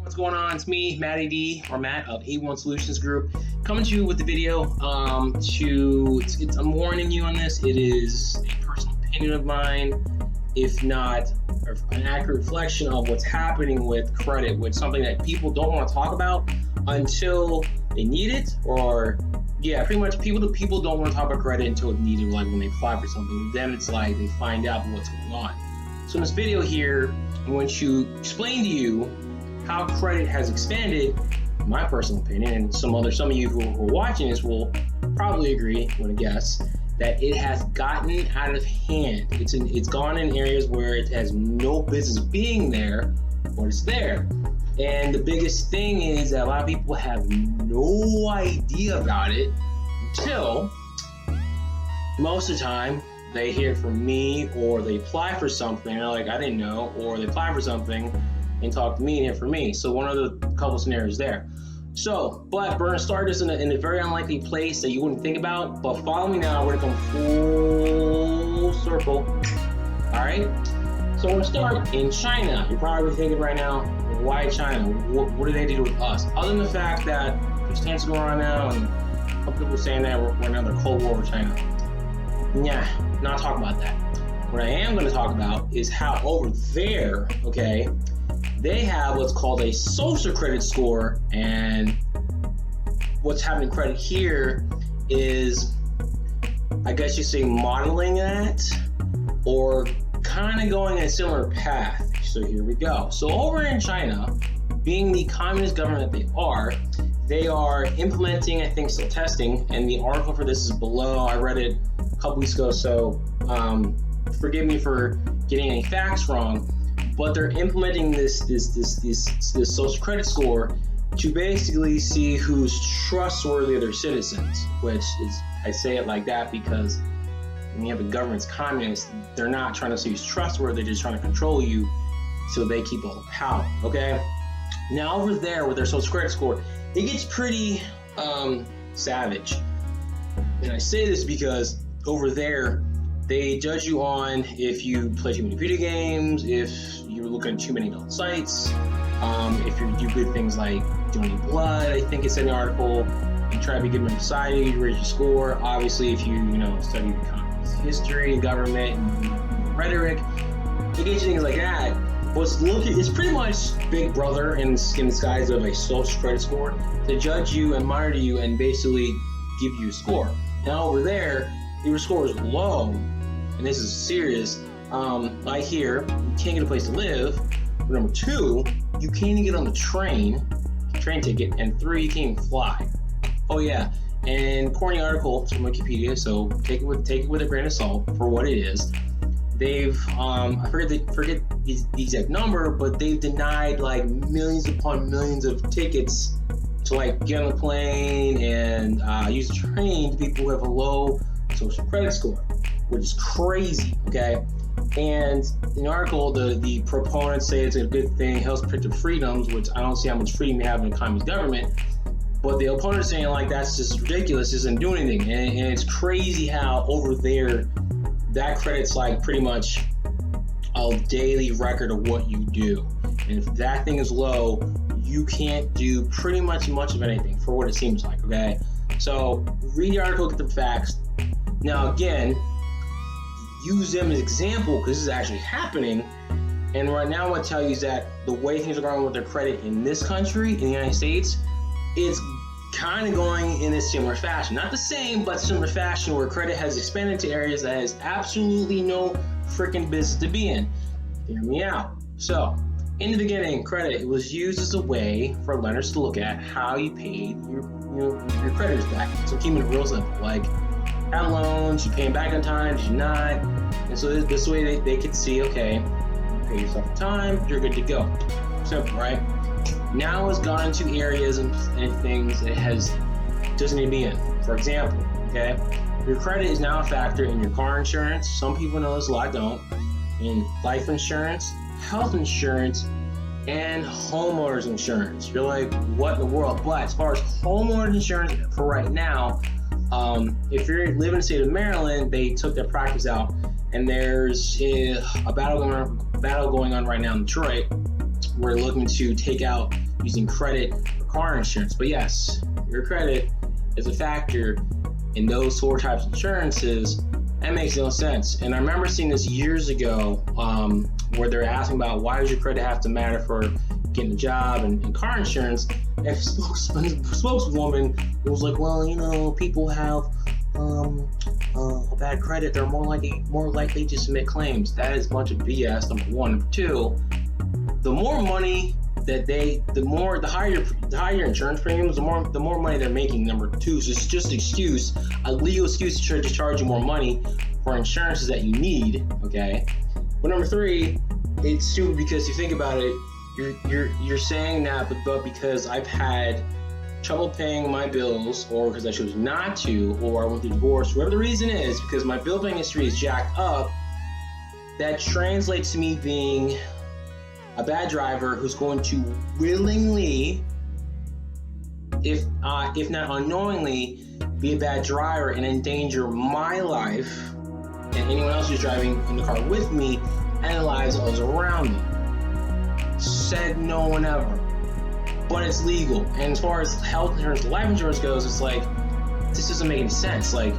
What's going on? It's me, Matty D, or Matt of A1 Solutions Group, coming to you with the video. I'm warning you on this. It is a personal opinion of mine, if not an accurate reflection of what's happening with credit, with something that people don't want to talk about until they need it, or pretty much people don't want to talk about credit until it's needed, like when they apply for something. Then it's like they find out what's going on. So in this video here, I'm going to explain to you how credit has expanded, in my personal opinion, and some of you who are watching this will probably agree, I'm going to guess, that it has gotten out of hand. It's gone in areas where it has no business being there, but it's there. And the biggest thing is that a lot of people have no idea about it until most of the time they hear from me, or they apply for something and they're like, I didn't know, or they apply for something and talk to me and hear from me. So one of the couple scenarios there. So, but we're gonna start this in a very unlikely place that you wouldn't think about, but follow me now, we're gonna come full circle. All right, so we're gonna start in China. You're probably thinking right now, why China? What do they do with us? Other than the fact that there's tensions going on now, and a couple people saying that we're in another Cold War with China. Yeah, not talk about that. What I am gonna talk about is how over there, okay, they have what's called a social credit score, and what's happening credit here is, I guess you say, modeling that, or kind of going in a similar path. So here we go. So over in China, being the communist government that they are implementing, I think still testing, and the article for this is below. I read it a couple weeks ago, so forgive me for getting any facts wrong. But they're implementing this social credit score to basically see who's trustworthy of their citizens, which is, I say it like that because when you have a government's communist, they're not trying to see who's trustworthy, they're just trying to control you so they keep all the power, okay? Now over there with their social credit score, it gets pretty savage. And I say this because over there, they judge you on if you play too many video games, if you're looking at too many adult sites, if you do good things like donate blood, I think it's in the article, you try to be good in society, you raise your score. Obviously, if you study communist history and government and rhetoric, it gets you things like that. It's pretty much Big Brother in the guise of a social credit score to judge you and monitor you and basically give you a score. Now over there, your score is low, and this is serious. Like here, you can't get a place to live. But number two, you can't even get on the train ticket, and three, you can't even fly. Oh yeah, and according to the article from Wikipedia, so take it with a grain of salt for what it is. They've I forget the exact number, but they've denied like millions upon millions of tickets to like get on the plane and use the train to people who have a low social credit score, which is crazy, okay? And in the article, the proponents say it's a good thing, helps protect the freedoms, which I don't see how much freedom you have in a communist government. But the opponents saying like that's just ridiculous, doesn't do anything, and it's crazy how over there that credit's like pretty much a daily record of what you do, and if that thing is low, you can't do pretty much of anything for what it seems like, okay? So read the article, get the facts. Now again, use them as example because this is actually happening. And right now, what I tell you is that the way things are going with their credit in this country, in the United States, it's kind of going in a similar fashion. Not the same, but similar fashion where credit has expanded to areas that has absolutely no freaking business to be in. Hear me out. So, in the beginning, credit was used as a way for lenders to look at how you paid your creditors back. So keeping it real simple, like had loans, you pay them back on time, did you not? And so this way they could see, okay, you pay yourself on time, you're good to go. Simple, right? Now it's gone into areas and things that doesn't need to be in. For example, okay, your credit is now a factor in your car insurance. Some people know this, a lot don't. In life insurance, health insurance, and homeowners insurance. You're like, what in the world? But as far as homeowners insurance for right now, if you're living in the state of Maryland, they took their practice out, and there's a battle going on right now in Detroit we're looking to take out using credit for car insurance. But yes, your credit is a factor in those four types of insurances. That makes no sense. And I remember seeing this years ago, where they're asking about why does your credit have to matter for getting a job and car insurance. And spokeswoman was like, well, you know, people have a bad credit, they're more likely to submit claims. That is a bunch of BS, number one. Number two, the more money that the higher your insurance premiums, the more money they're making. Number two, so it's just an excuse, a legal excuse to charge you more money for insurances that you need. Okay, but number three, it's stupid because you think about it, you're saying that, but because I've had trouble paying my bills, or because I chose not to, or I went through divorce, whatever the reason is, because my bill paying history is jacked up, that translates to me being a bad driver who's going to willingly, if not unknowingly, be a bad driver and endanger my life and anyone else who's driving in the car with me and the lives of those around me. Said no one ever. But it's legal. And as far as health insurance, life insurance goes, it's like, this doesn't make any sense. Like,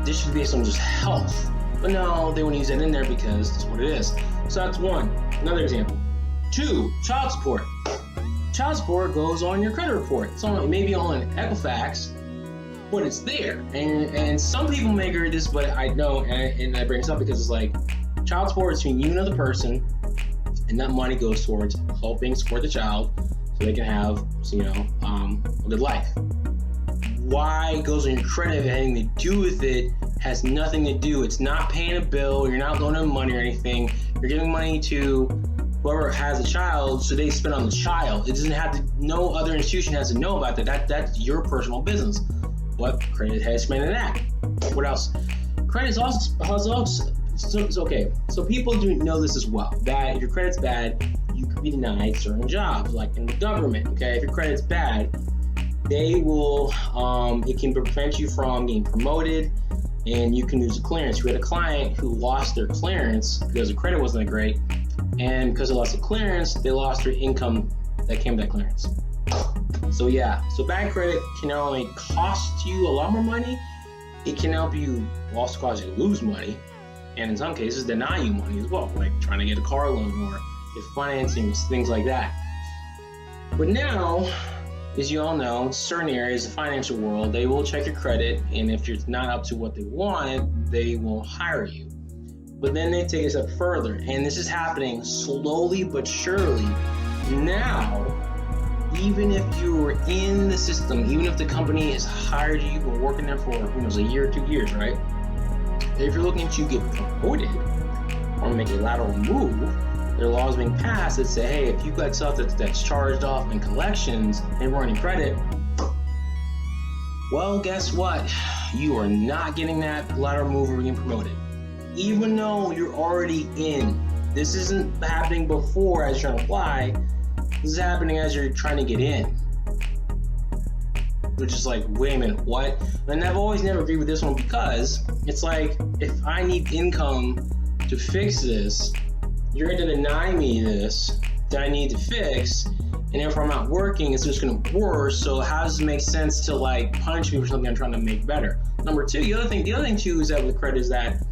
this should be based on just health. But no, they wouldn't use that in there because that's what it is. So that's one. Another example. Two, child support. Child support goes on your credit report. It's on, maybe on Equifax, but it's there. And some people may agree with this, but I don't. And I bring this up because it's like, child support is between you and another person, and that money goes towards helping support the child so they can have, you know, a good life. Why it goes on your credit, having to do with it, has nothing to do. It's not paying a bill. You're not loaning money or anything. You're giving money to whoever has a child, so they spend on the child. It doesn't have to. No other institution has to know about that. That's your personal business. What credit has spent in that? What else? Credit is also. So okay, so people do know this as well, that if your credit's bad, you could be denied certain jobs, like in the government. Okay, if your credit's bad, they will, it can prevent you from getting promoted, and you can lose a clearance. We had a client who lost their clearance because the credit wasn't that great, and because they lost the clearance, they lost their income that came with that clearance. So yeah, so bad credit can not only cost you a lot more money, it can help you, also cause you to lose money, and in some cases deny you money as well, like trying to get a car loan or get financing, things like that. But now, as you all know, certain areas of the financial world, they will check your credit, and if you're not up to what they want, they won't hire you. But then they take it a step further, and this is happening slowly but surely. Now, even if you're in the system, even if the company has hired you, you've been working there for, who knows, a year or 2 years, right? If you're looking to get promoted or make a lateral move, there are laws being passed that say, hey, if you've got stuff that's charged off in collections and running credit, well, guess what? You are not getting that lateral move or getting promoted. Even though you're already in. This isn't happening before as you're trying to apply. This is happening as you're trying to get in. Which is like, wait a minute, what? And I've always never agreed with this one because it's like, if I need income to fix this, you're going to deny me this that I need to fix, and if I'm not working, it's just going to get worse. So how does it make sense to like punish me for something I'm trying to make better? Number two, the other thing too is that with credit is that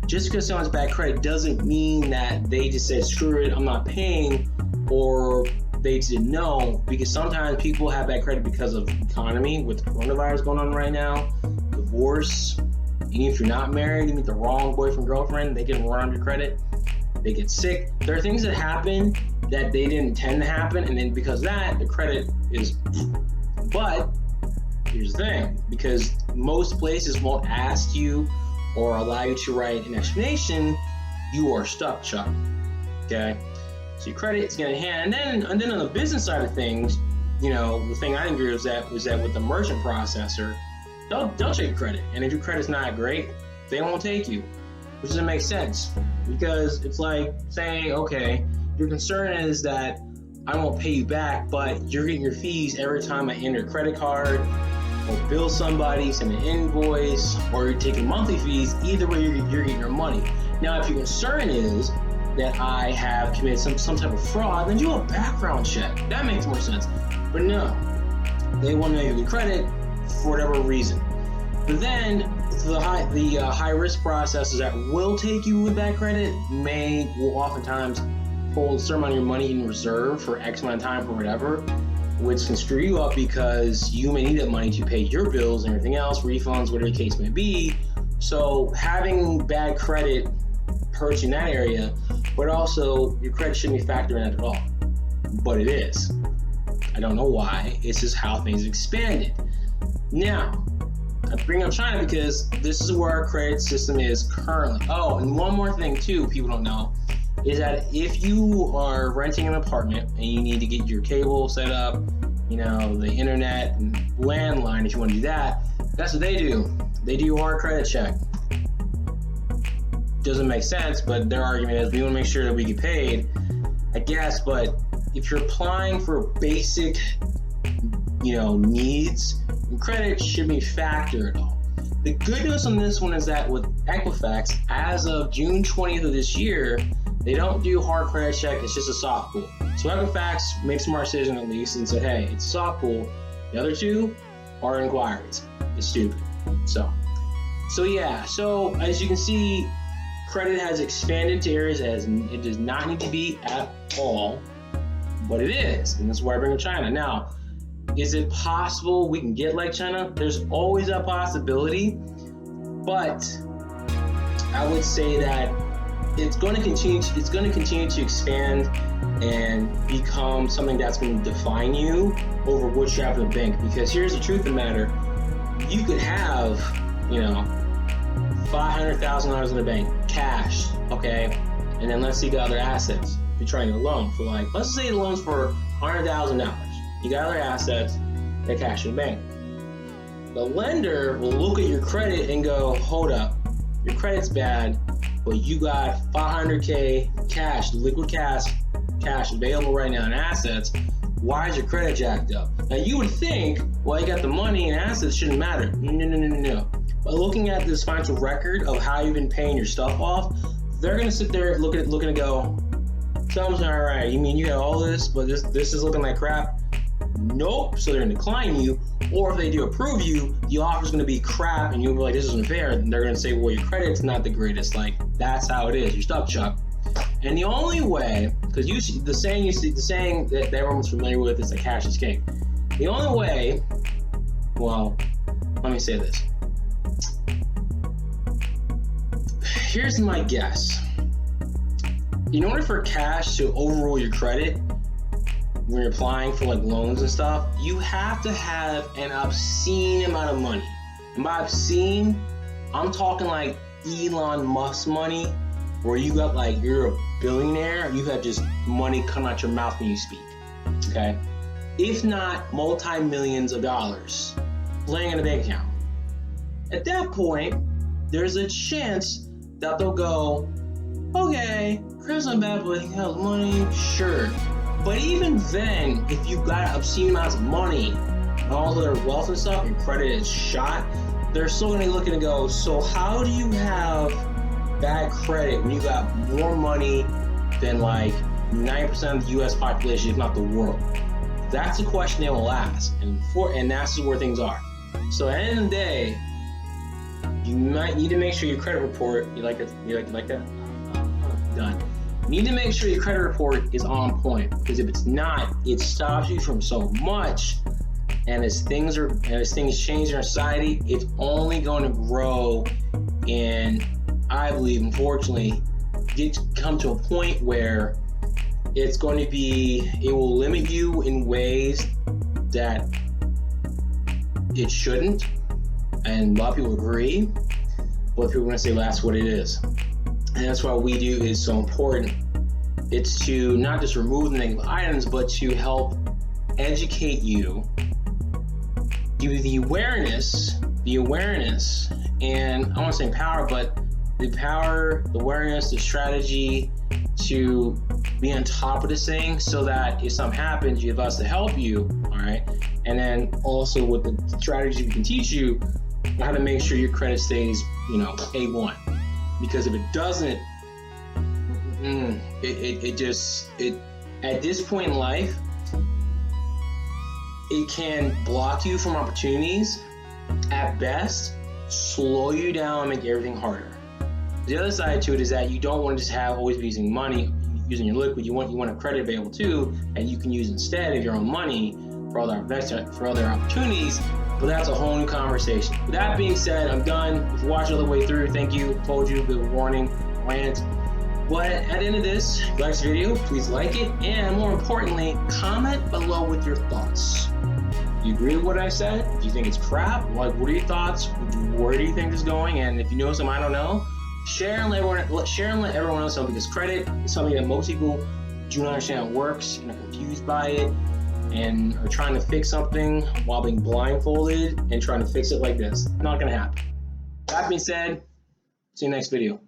just because someone's bad credit doesn't mean that they just said screw it, I'm not paying, or they didn't know, because sometimes people have bad credit because of economy, with the coronavirus going on right now, divorce, even if you're not married, you meet the wrong boyfriend, girlfriend, they can run on your credit, they get sick. There are things that happen that they didn't intend to happen, and then because of that, the credit is, but here's the thing, because most places won't ask you or allow you to write an explanation, you are stuck, Chuck, okay? So your credit is going to hand, and then on the business side of things, you know, the thing I agree with was that with the merchant processor, they'll check your credit, and if your credit's not great, they won't take you, which doesn't make sense, because it's like saying, okay, your concern is that I won't pay you back, but you're getting your fees every time I enter a credit card, or bill somebody, send an invoice, or you're taking monthly fees. Either way, you're getting your money. Now, if your concern is that I have committed some type of fraud, then do a background check. That makes more sense. But no, they want to know your credit for whatever reason. But then the high risk processes that will take you with that credit will oftentimes hold a certain amount of your money in reserve for X amount of time for whatever, which can screw you up because you may need that money to pay your bills and everything else, refunds, whatever the case may be. So having bad credit hurts you in that area, but also your credit shouldn't be factored in at all. But it is. I don't know why. It's just how things expanded. Now, I bring up China because this is where our credit system is currently. Oh, and one more thing too, people don't know, is that if you are renting an apartment and you need to get your cable set up, the internet and landline, if you want to do that, that's what they do. They do our credit check. Doesn't make sense, but their argument is we want to make sure that we get paid, I guess. But if you're applying for basic, needs, credit shouldn't be factored at all. The good news on this one is that with Equifax, as of June 20th of this year, they don't do hard credit check, it's just a soft pull. So Equifax makes a smart decision at least and said, hey, it's a soft pull. The other two are inquiries. It's stupid. So yeah, so as you can see, credit has expanded to areas as it does not need to be at all, but it is, and that's why I bring up China. Now, is it possible we can get like China? There's always a possibility, but I would say that it's going to continue to expand and become something that's going to define you over what you have in the bank. Because here's the truth of the matter: you could have, $500,000 in the bank, cash, okay, and then let's see the other assets. You're trying to loan for let's say the loan's for $100,000. You got other assets that cash in the bank. The lender will look at your credit and go, hold up, your credit's bad, but you got $500K cash, liquid cash available right now in assets. Why is your credit jacked up? Now you would think, well, you got the money and assets, shouldn't matter. No. But looking at this financial record of how you've been paying your stuff off, they're gonna sit there looking and go, something's not right. You mean you got all this, but this is looking like crap? Nope. So they're gonna decline you, or if they do approve you, the offer's gonna be crap, and you'll be like, this isn't fair. And they're gonna say, well, your credit's not the greatest. That's how it is. You're stuck, Chuck. And the only way, because the saying that everyone's familiar with is that cash is king. The only way, well, let me say this. Here's my guess. In order for cash to overrule your credit when you're applying for loans and stuff, you have to have an obscene amount of money. And by obscene, I'm talking like Elon Musk money, where you got you're a billionaire, you have just money coming out your mouth when you speak, okay? If not multi-millions of dollars laying in a bank account. At that point, there's a chance that they'll go, okay, credit's not bad, but he has money, sure. But even then, if you've got obscene amounts of money and all their wealth and stuff, your credit is shot, they're still gonna be looking and go, so how do you have bad credit when you got more money than 90% of the US population, if not the world? That's a question they will ask, and that's where things are. So at the end of the day, you might need to make sure your credit report, you like that? Done. You need to make sure your credit report is on point, because if it's not, it stops you from so much. And as things change in our society, it's only going to grow, and I believe, unfortunately, come to a point where it will limit you in ways that it shouldn't. And a lot of people agree, but people are going to say, well, that's what it is. And that's why we do is so important. It's to not just remove the negative items, but to help educate you, give you the awareness, and I want to say power, but the power, the awareness, the strategy to be on top of this thing, so that if something happens, you have us to help you, all right? And then also with the strategy we can teach you how to make sure your credit stays, A1. Because if it doesn't, at this point in life, it can block you from opportunities, at best, slow you down, make everything harder. The other side to it is that you don't want to just always be using money, using your liquid. You want a credit available too, that you can use instead of your own money for other opportunities. But that's a whole new conversation. With that being said, I'm done. If you watched all the way through, thank you. Told you the warning, rant. But at the end of this, if you like this video, please like it, and more importantly, comment below with your thoughts. Do you agree with what I said? Do you think it's crap? What are your thoughts? Where do you think this is going? And if you know something I don't know, share and let everyone else know, because credit is something that most people do not understand how it works and are confused by it and are trying to fix something while being blindfolded and trying to fix it like this. Not gonna happen. That being said, see you next video.